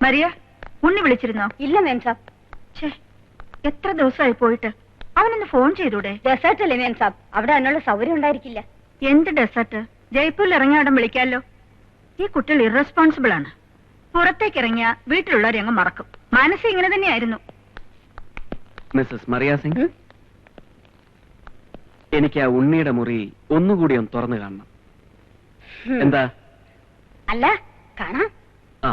Maria, ഉണ്ണി വിളിച്ചിരുന്നോ? ഇല്ല മേം സാബ്. എത്ര ദിവസമായി പോയിട്ട്? അവനൊന്ന് ഫോൺ ചെയ്തൂടെ? ഡെസേർട്ട് അല്ലേ മേം സാബ്, അവിടെ അതിനുള്ള സൗകര്യം ഉണ്ടായിരിക്കില്ല. എന്ത് ഡെസേർട്ട്? ജയ്പൂരിൽ ഇറങ്ങിയ അവിടെ വിളിക്കാമല്ലോ. ഈ കുട്ടികൾ ഇറസ്പോൺസിബിൾ ആണ്. പുറത്തേക്ക് ഇറങ്ങിയ വീട്ടിലുള്ളവരെ അങ്ങ് മറക്കും. മനസ്സ് ഇങ്ങനെ തന്നെയായിരുന്നു. മിസ്സസ് മറിയ സിംഗ്, എനിക്ക് ആ ഉണ്ണിയുടെ മുറി ഒന്നുകൂടി ഒന്ന് തുറന്നു കാണണം. എന്താ? അല്ല, കാണാം. ആ.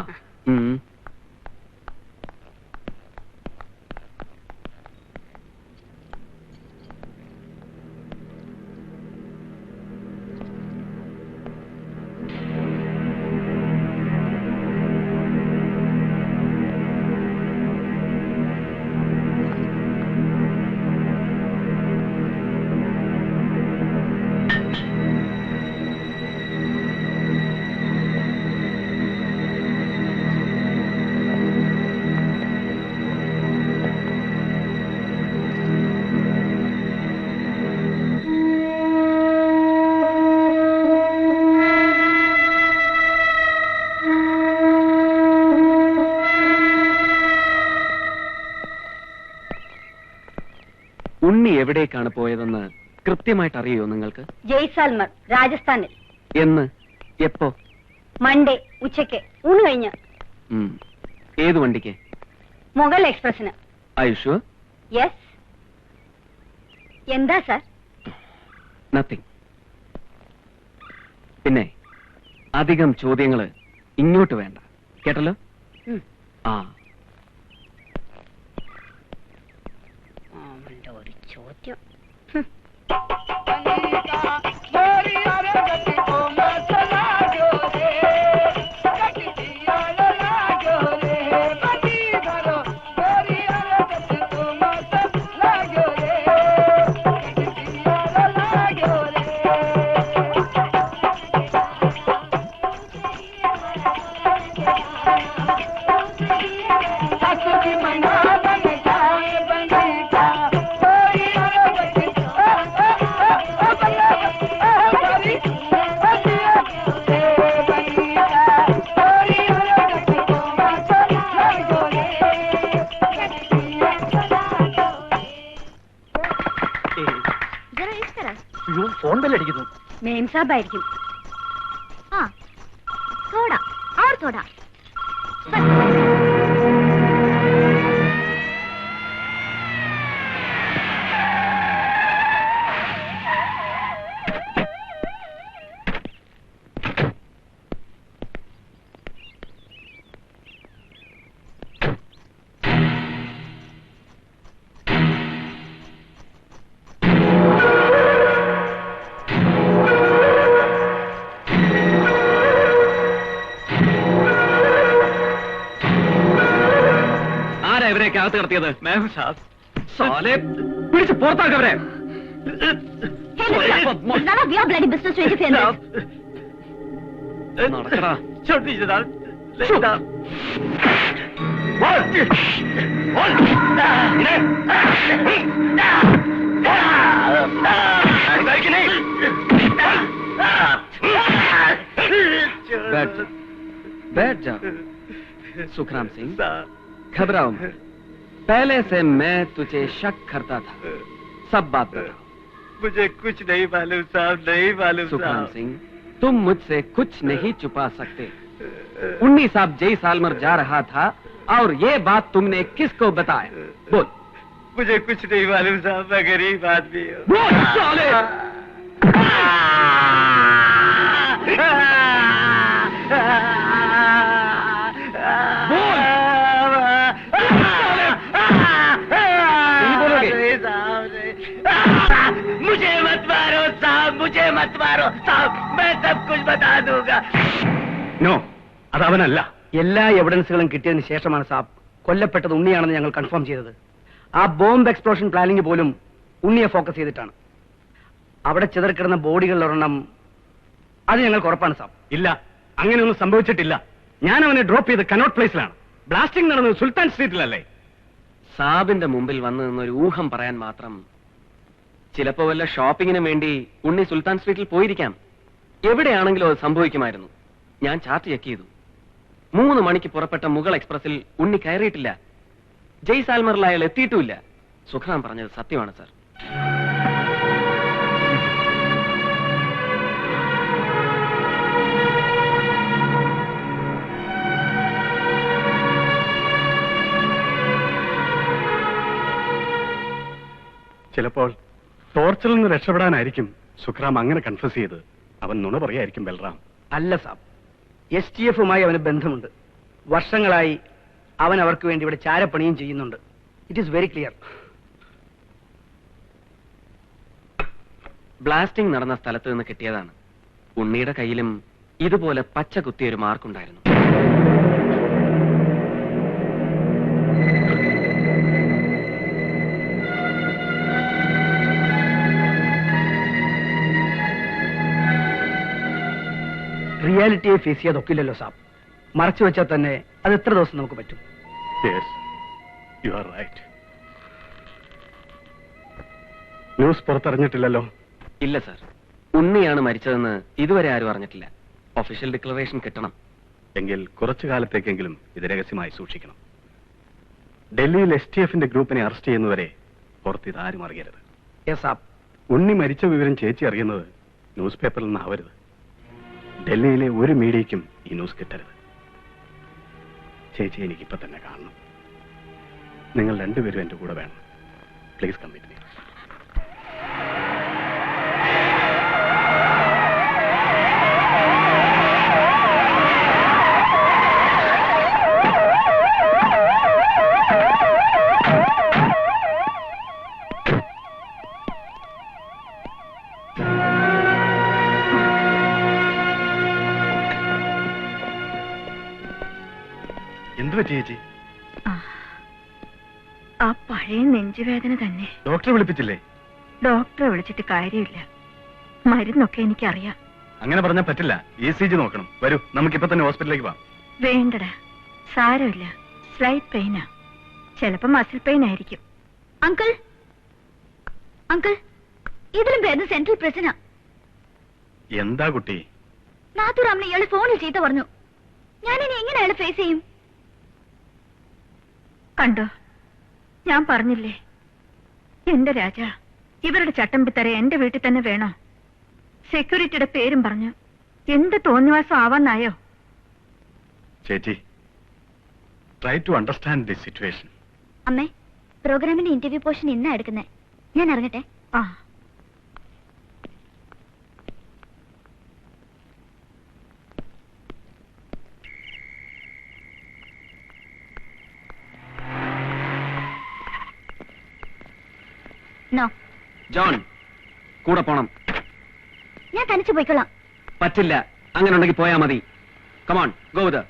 ഉണ്ണി എവിടേക്കാണ് പോയതെന്ന് കൃത്യമായിട്ട് അറിയോ നിങ്ങൾക്ക്? ജയ്സാൽമർ, രാജസ്ഥാനിൽ. എന്ന്? എപ്പോ? മൺഡേ ഉച്ചയ്ക്ക് ഊണ് കഴിഞ്ഞ്. ഏത് വണ്ടിക്ക്? മുഗൾ എക്സ്പ്രസിന്. ഐഷുവർ? യെസ്. എന്താ സാർ? നത്തിങ്. പിന്നെ അധികം ചോദ്യങ്ങള് ഇങ്ങോട്ട് വേണ്ട, കേട്ടല്ലോ? ആ. ഒരു ചോദ്യം. ഫോൺ ബെല്ലടിക്കുന്നു. മേം സാബ് ആയിരിക്കും. തോടാ തോടാ. അകത്ത് കിടത്തിയത്? പിടിച്ച് പുറത്താക്കവരെ. നടക്കടാ. बैठ जाओ। सुखराम सिंह, घबराओ मत। पहले से मैं तुझे शक करता था। सब बात बताओ। मुझे कुछ नहीं मालूम साहब, नहीं मालूम। सुखराम सिंह, तुम मुझसे कुछ नहीं छुपा सकते। उन्नी साहब जैसालमर जा रहा था और ये बात तुमने किसको बताया? बोल। मुझे कुछ नहीं मालूम साहब, मैं गरीब आदमी हूँ। बोल साले। मुझे मत मारो साहब, मुझे मत मारो साहब, मैं सब कुछ बता दूंगा। നോ, അതവനല്ല. എല്ലാ എവിഡൻസുകളും കിട്ടിയതിന് ശേഷമാണ് സാബ് കൊല്ലപ്പെട്ടത് ഉണ്ണിയാണെന്ന് ഞങ്ങൾ കൺഫേം ചെയ്തത്. ആ ബോംബ് എക്സ്പ്ലോഷൻ പ്ലാനിംഗ് പോലും ഉണ്ണിയെ ഫോക്കസ് ചെയ്തിട്ടാണ്. അവിടെ ചിതറിക്കിടന്ന ബോഡികളിലൊരെണ്ണം അത് ഞങ്ങൾക്ക് ഉറപ്പാണ് സാബ്. ഇല്ല, അങ്ങനെയൊന്നും സംഭവിച്ചിട്ടില്ല. ഞാൻ അവനെ ഡ്രോപ്പ് ചെയ്ത് കനോട്ട് പ്ലേസിലാണ്. ബ്ലാസ്റ്റിംഗ് നടന്നത് സുൽത്താൻ സ്ട്രീറ്റിലല്ലേ? സാബിന്റെ മുമ്പിൽ വന്നു നിന്നൊരു ഊഹം പറയാൻ മാത്രം. ചിലപ്പോ വല്ല ഷോപ്പിങ്ങിനും വേണ്ടി ഉണ്ണി സുൽത്താൻ സ്ട്രീറ്റിൽ പോയിരിക്കാം. എവിടെയാണെങ്കിലും അത് സംഭവിക്കുമായിരുന്നു. ഞാൻ ചാർട്ട് ചെക്ക് ചെയ്തു. 3 മണിക്ക് പുറപ്പെട്ട മുഗൾ എക്സ്പ്രസിൽ ഉണ്ണി കയറിയിട്ടില്ല. ജയ്സാൽമറിൽ അയാൾ എത്തിയിട്ടുമില്ല. സുഖറാം പറഞ്ഞത് സത്യമാണ് സാർ. ചിലപ്പോൾ ടോർച്ചറിൽ നിന്ന് രക്ഷപ്പെടാനായിരിക്കും സുഖറാം അങ്ങനെ കൺഫ്യൂസ് ചെയ്ത്. അവൻ നുണ പറയായിരിക്കും ബൽറാം. അല്ല സാബ്, STFുമായി അവന് ബന്ധമുണ്ട്. വർഷങ്ങളായി അവൻ അവർക്ക് വേണ്ടി ഇവിടെ ചാരപ്പണിയും ചെയ്യുന്നുണ്ട്. It is very clear. Blasting നടന്ന സ്ഥലത്ത് നിന്ന് കിട്ടിയതാണ്. ഉണ്ണിയുടെ കയ്യിലും ഇതുപോലെ പച്ച കുത്തിയൊരു മാർക്കുണ്ടായിരുന്നു. റിയാലിറ്റിയെ ഫേസ് ചെയ്യാതൊക്കില്ലല്ലോ സാബ്. മറച്ചു വെച്ചാൽ തന്നെ അത് എത്ര ദിവസം നമുക്ക് പറ്റും? Yes, you are right. News പുറത്തറിഞ്ഞിട്ടില്ലല്ലോ? ഇല്ല സാർ, ഉണ്ണിയാണ് മരിച്ചതെന്ന് ഇതുവരെ ആരും അറിഞ്ഞിട്ടില്ല. ഒഫീഷ്യൽ ഡിക്ലറേഷൻ കിട്ടണം. എങ്കിൽ കുറച്ചു കാലത്തേക്കെങ്കിലും ഇത് രഹസ്യമായി സൂക്ഷിക്കണം. ഡൽഹിയിൽ STFന്റെ ഗ്രൂപ്പിനെ അറസ്റ്റ് ചെയ്യുന്നവരെ പുറത്ത് ഇതാരും അറിയരുത്. യെസ് സാബ്. ഉണ്ണി മരിച്ച വിവരം ചേച്ചി അറിയുന്നത് ന്യൂസ് പേപ്പറിൽ നിന്നാവരുത്. ഡൽഹിയിലെ ഒരു മീഡിയയ്ക്കും ഈ ന്യൂസ് കിട്ടരുത്. ചേച്ചി എനിക്കിപ്പോ തന്നെ കാണണം. നിങ്ങൾ രണ്ടുപേരും എന്റെ കൂടെ വേണം. Please come with me. എന്തുവാ ചേച്ചി? ആ പഴയ നെഞ്ചുവേദന തന്നെ. ഡോക്ടറെ വിളിപ്പിച്ചില്ലേ? ഡോക്ടറെ വിളിച്ചിട്ട് കാര്യമില്ല. മരുന്നൊക്കെ എനിക്കറിയാം. അങ്ങനെ പറഞ്ഞാൽ പറ്റില്ല. ECG നോക്കണം. വരൂ, നമുക്കിപ്പോ തന്നെ ഹോസ്പിറ്റലിലേക്ക് പോവാം. വേണ്ടടാ, സാരമില്ല. സ്ലൈറ്റ് പെയിനാ. ചിലപ്പോ മസിൽ പെയിൻ ആയിരിക്കും. അങ്കിൾ അങ്കിൾ, ഇതിലും ഭേദം സെൻട്രൽ പ്രസിനാ. എന്താ കുട്ടി? നാത്തൂറാമിനെ ഇയാള് ഫോണിൽ ചീത്ത പറഞ്ഞു. ഞാനിനി എങ്ങനെ അയാളെ ഫേസ് ചെയ്യും? കണ്ടോ, ഞാൻ പറഞ്ഞില്ലേ, എന്റെ രാജ, ഇവരുടെ ചട്ടമ്പിത്തര എന്റെ വീട്ടിൽ തന്നെ വേണോ? സെക്യൂരിറ്റിയുടെ പേരും പറഞ്ഞു എന്ത് തോന്നിവാസം ആവാന്നായോ? ചേച്ചി, try to understand this situation. അമ്മേ, പ്രോഗ്രാമിന്റെ ഇന്റർവ്യൂ പോർഷൻ ഇന്നാ എടുക്കുന്നേ. ഞാൻ ഇറങ്ങട്ടെ. ആ, നോ, ജോൺ കൂടെ പോണം. ഞാൻ തനിച്ചു പോയിക്കൊള്ളാം. പറ്റില്ല. അങ്ങനെ ഉണ്ടെങ്കിൽ പോയാ മതി. Come on, go with.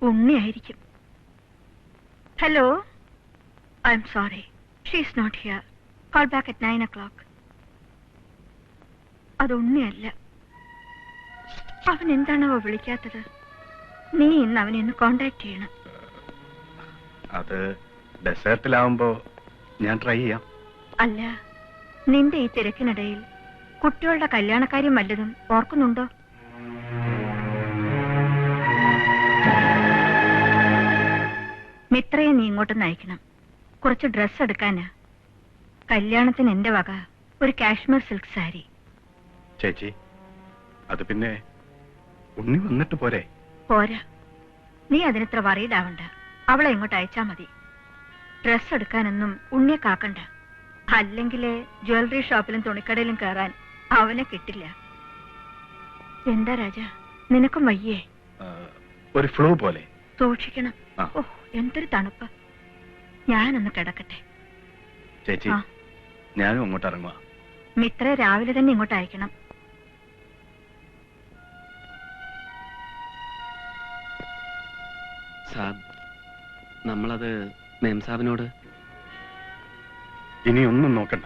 ഉണ്ണിയായിരിക്കും. Hello, I'm sorry, she is not here. Call back at 9 o'clock. അത് ഉണ്ണിയല്ല. അവൻ എന്താണോ വിളിക്കാത്തത്? നീ ഇന്ന് അവനെ ഒന്ന് കോണ്ടാക്ട് ചെയ്യണം. അത് ഡെസേർട്ടിലാവുമ്പോ ഞാൻ ട്രൈ ചെയ്യാം. അല്ല, നിന്റെ ഈ തിരക്കിനിടയിൽ കുട്ടികളുടെ കല്യാണക്കാര്യം വല്ലതും ഓർക്കുന്നുണ്ടോ? മിത്രയെ നീ ഇങ്ങോട്ടൊന്ന് അയക്കണം. കുറച്ച് ഡ്രസ് എടുക്കാനാ. കല്യാണത്തിന് എന്റെ വക ഒരു കാശ്മീർ സിൽക്ക് സാരി. ചേച്ചി, അത് പിന്നെ ഉണ്ണി വന്നിട്ട് പോരെ? പോരാ, നീ അതിനിത്ര വറീഡാവണ്ട. അവളെ ഇങ്ങോട്ട് അയച്ചാ മതി. ഡ്രസ് എടുക്കാനൊന്നും ഉണ്ണിയെ കാക്കണ്ട. അല്ലെങ്കിൽ ജ്വല്ലറി ഷോപ്പിലും തുണിക്കടയിലും കയറാൻ അവനെ കിട്ടില്ല. എന്താ രാജ, നിനക്കും വയ്യേ? ഒരു ഫ്ലൂ പോലെ. സൂക്ഷിക്കണം. ആ. ഓ, എന്തൊരു തണുപ്പ്. ഞാനൊന്ന് കിടക്കട്ടെ. ചേച്ചി, ആ. ഞാനും അങ്ങോട്ട് ഇറങ്ങുക. മിത്രയെ രാവിലെ തന്നെ ഇങ്ങോട്ട് അയക്കണം. സാബ്, നമ്മളത് മേം സാബിനോട്. ഇനി ഒന്നും നോക്കണ്ട.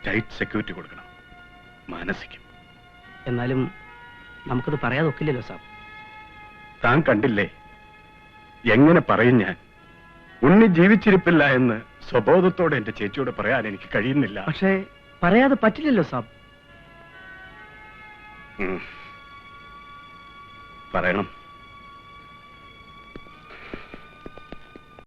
ടൈറ്റ് സെക്യൂരിറ്റി കൊടുക്കണം. മാനസികം. എന്നാലും നമുക്കത് പറയാതൊക്കില്ലല്ലോ സാബ്. താൻ കണ്ടില്ലേ, എങ്ങനെ പറയും ഞാൻ? ഉണ്ണി ജീവിച്ചിരിപ്പില്ല എന്ന് സ്വബോധത്തോടെ എന്റെ ചേച്ചിയോട് പറയാൻ എനിക്ക് കഴിയുന്നില്ല. പക്ഷേ പറയാതെ പറ്റില്ലല്ലോ സാബ്. പറയണം.